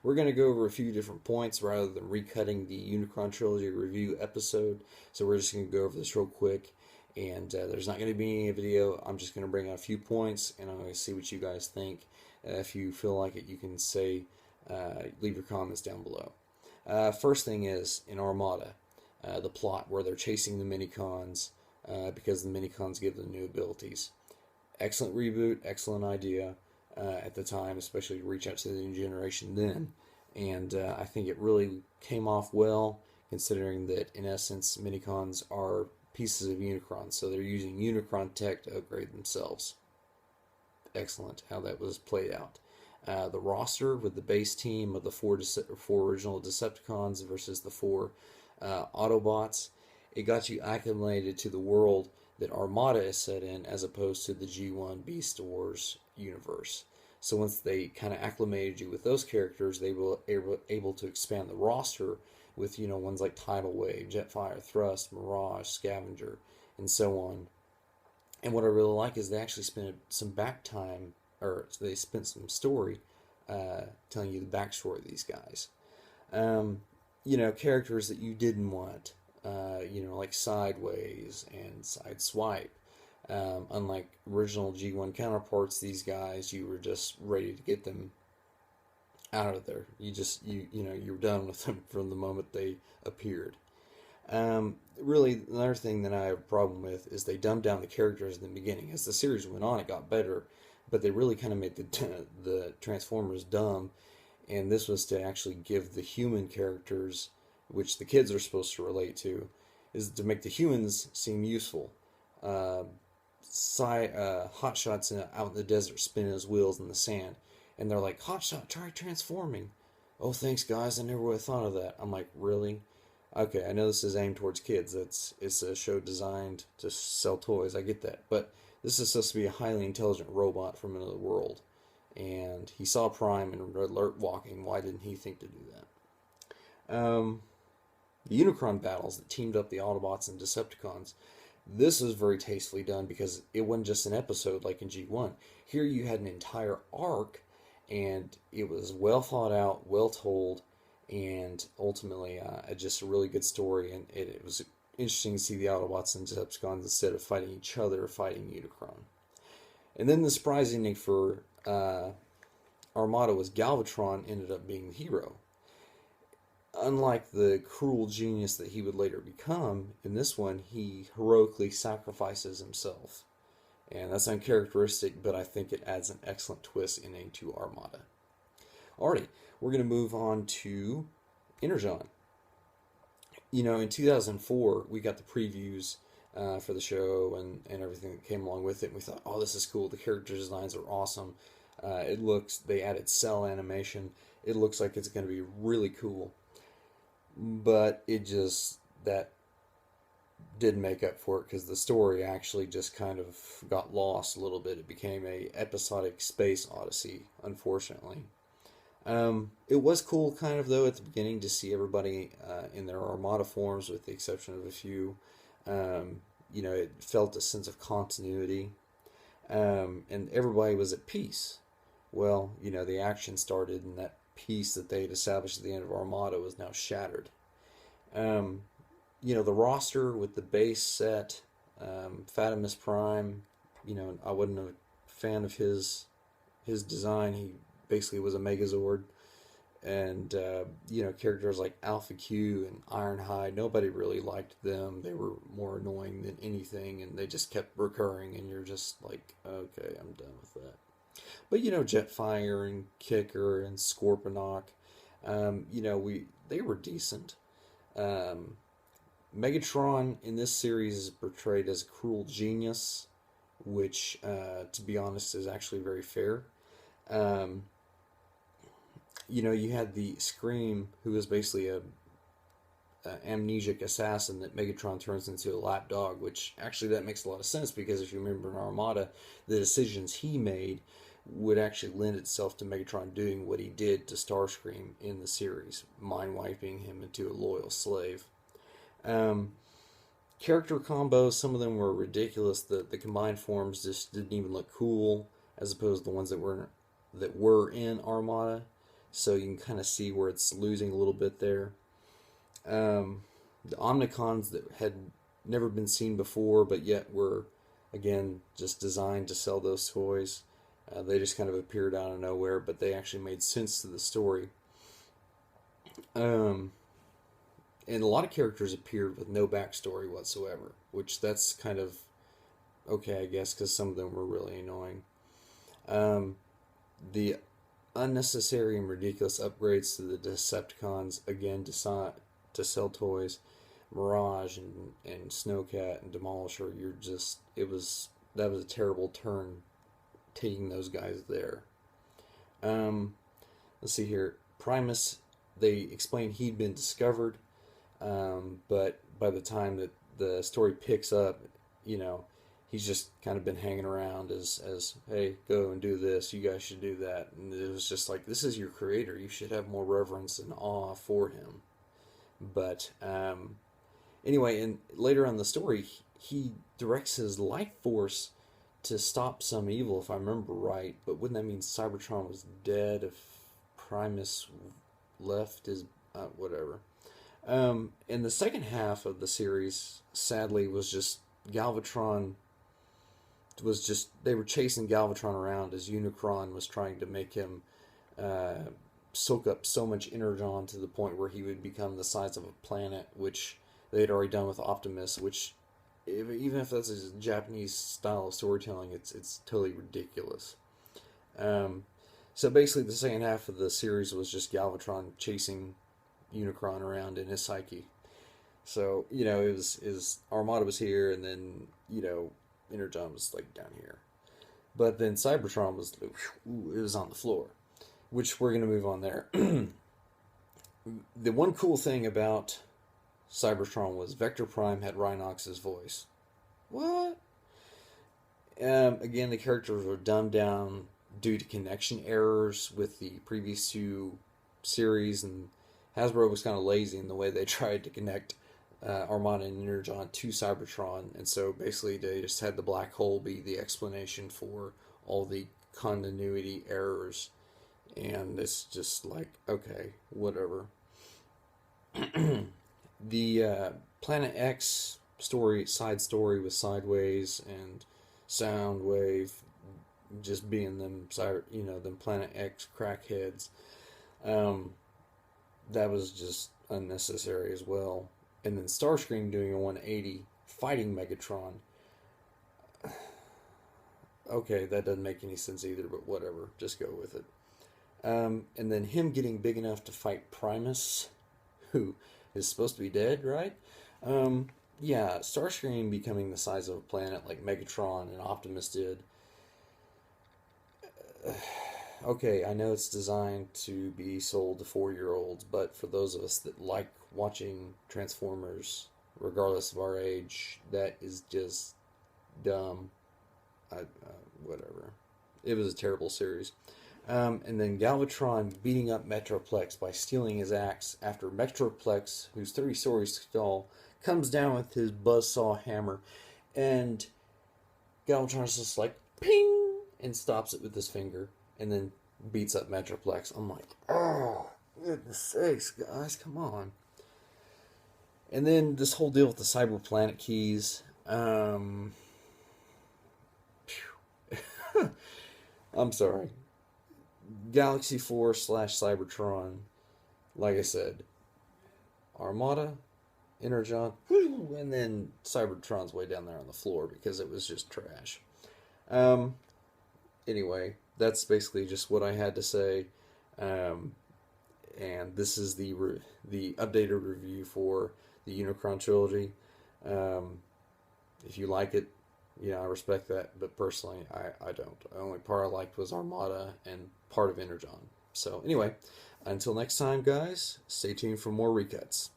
we're going to go over a few different points rather than recutting the Unicron Trilogy review episode. So we're just going to go over this real quick. And there's not going to be any video. I'm just going to bring out a few points, and I'm going to see what you guys think. If you feel like it, you can say, leave your comments down below. First thing is, in Armada, the plot where they're chasing the minicons because the minicons give them new abilities. Excellent reboot, excellent idea at the time, especially to reach out to the new generation then. And I think it really came off well, considering that, in essence, minicons are pieces of Unicron, so they're using Unicron tech to upgrade themselves. Excellent how that was played out. The roster with the base team of the four original Decepticons versus the four Autobots, it got you acclimated to the world that Armada is set in, as opposed to the G1 Beast Wars universe. So once they kind of acclimated you with those characters, they were able to expand the roster with, ones like Tidal Wave, Jetfire, Thrust, Mirage, Scavenger, and so on. And what I really like is they actually spent some back time, or they spent some story telling you the backstory of these guys. Characters that you didn't want, like Sideways and Sideswipe. Unlike original G1 counterparts, these guys, you were just ready to get them out of there. You're done with them from the moment they appeared. Really, another thing that I have a problem with is they dumbed down the characters in the beginning. As the series went on, it got better, but they really kind of made the Transformers dumb, and this was to actually give the human characters, which the kids are supposed to relate to, is to make the humans seem useful. Hotshot's out in the desert spinning his wheels in the sand, and they're like, "Hotshot, try transforming." "Oh, thanks, guys. I never would have thought of that." I'm like, really? Okay, I know this is aimed towards kids. It's a show designed to sell toys. I get that, but this is supposed to be a highly intelligent robot from another world, and he saw Prime and Alert walking. Why didn't he think to do that? The Unicron battles that teamed up the Autobots and Decepticons. This is very tastefully done because it wasn't just an episode like in G1. Here you had an entire arc, and it was well thought out, well told, and ultimately just a really good story. And it was interesting to see the Autobots and Decepticons, instead of fighting each other, fighting Unicron. And then the surprising thing for Armada was Galvatron ended up being the hero. Unlike the cruel genius that he would later become, in this one he heroically sacrifices himself. And that's uncharacteristic, but I think it adds an excellent twist into Armada. Alrighty, we're going to move on to Energon. In 2004, we got the previews for the show and everything that came along with it. And we thought, oh, this is cool. The character designs are awesome. They added cell animation. It looks like it's going to be really cool. But that didn't make up for it, because the story actually just kind of got lost a little bit. It became a episodic space odyssey, unfortunately. It was cool, kind of, though, at the beginning to see everybody in their Armada forms, with the exception of a few. It felt a sense of continuity, and everybody was at peace. Well, the action started, and that peace that they had established at the end of Armada was now shattered. The roster with the base set, Fatimus Prime, I wasn't a fan of his design. He basically was a Megazord. And, characters like Alpha Q and Ironhide, nobody really liked them. They were more annoying than anything, and they just kept recurring, and you're just like, okay, I'm done with that. But, Jetfire and Kicker and Scorponok, they were decent. Megatron in this series is portrayed as a cruel genius, which, to be honest, is actually very fair. You had the Scream, who is basically a amnesic assassin that Megatron turns into a lapdog, which actually that makes a lot of sense, because if you remember in Armada, the decisions he made would actually lend itself to Megatron doing what he did to Starscream in the series, mind-wiping him into a loyal slave. Character combos, some of them were ridiculous. The combined forms just didn't even look cool, as opposed to the ones that were in Armada. so you can kind of see where it's losing a little bit there. The Omnicons that had never been seen before, but yet were, again, just designed to sell those toys. They just kind of appeared out of nowhere, but they actually made sense to the story. Um, and a lot of characters appeared with no backstory whatsoever, which that's kind of okay, I guess, because some of them were really annoying. Um, the unnecessary and ridiculous upgrades to the Decepticons, again, to sell toys. Mirage and Snowcat and Demolisher, that was a terrible turn taking those guys there. Um, let's see here. Primus, they explained he'd been discovered, but by the time that the story picks up, you know, he's just kind of been hanging around as hey, go and do this, you guys should do that. And it was just like, this is your creator, you should have more reverence and awe for him. But anyway, and later on in the story, he directs his life force to stop some evil, if I remember right. But wouldn't that mean Cybertron was dead if Primus left his whatever? And the second half of the series, sadly, was just Galvatron. They were chasing Galvatron around as Unicron was trying to make him soak up so much energon to the point where he would become the size of a planet, which they had already done with Optimus, which even if that's a Japanese style of storytelling, it's totally ridiculous. So basically, the second half of the series was just Galvatron chasing Unicron around in his psyche. So it was Armada was here, and then Energon was like down here, but then Cybertron was it was on the floor, which we're gonna move on there. The one cool thing about Cybertron was Vector Prime had Rhinox's voice. What? Again, the characters were dumbed down due to connection errors with the previous two series, and Hasbro was kind of lazy in the way they tried to connect Armada and Energon to Cybertron, and so basically they just had the black hole be the explanation for all the continuity errors, and it's just like, okay, whatever. The Planet X side story with Sideways and Soundwave just being them, them Planet X crackheads. That was just unnecessary as well. And then Starscream doing a 180 fighting Megatron. Okay, that doesn't make any sense either, but whatever, just go with it. And then him getting big enough to fight Primus, who is supposed to be dead, right? Yeah, Starscream becoming the size of a planet like Megatron and Optimus did. Okay, I know it's designed to be sold to 4-year-olds, but for those of us that like watching Transformers, regardless of our age, that is just dumb. Whatever. It was a terrible series. And then Galvatron beating up Metroplex by stealing his axe after Metroplex, who's 30 stories tall, comes down with his buzzsaw hammer, and Galvatron's just like, ping, and stops it with his finger, and then beats up Metroplex. I'm like, oh, goodness sakes, guys, come on. And then this whole deal with the Cyber Planet keys. I'm sorry. Galaxy Force / Cybertron, like I said, Armada, Energon, and then Cybertron's way down there on the floor because it was just trash. Anyway, that's basically just what I had to say. And this is the updated review for the Unicron trilogy. If you like it, I respect that, but personally, I don't. The only part I liked was Armada and part of Energon. So anyway, until next time, guys, stay tuned for more recuts.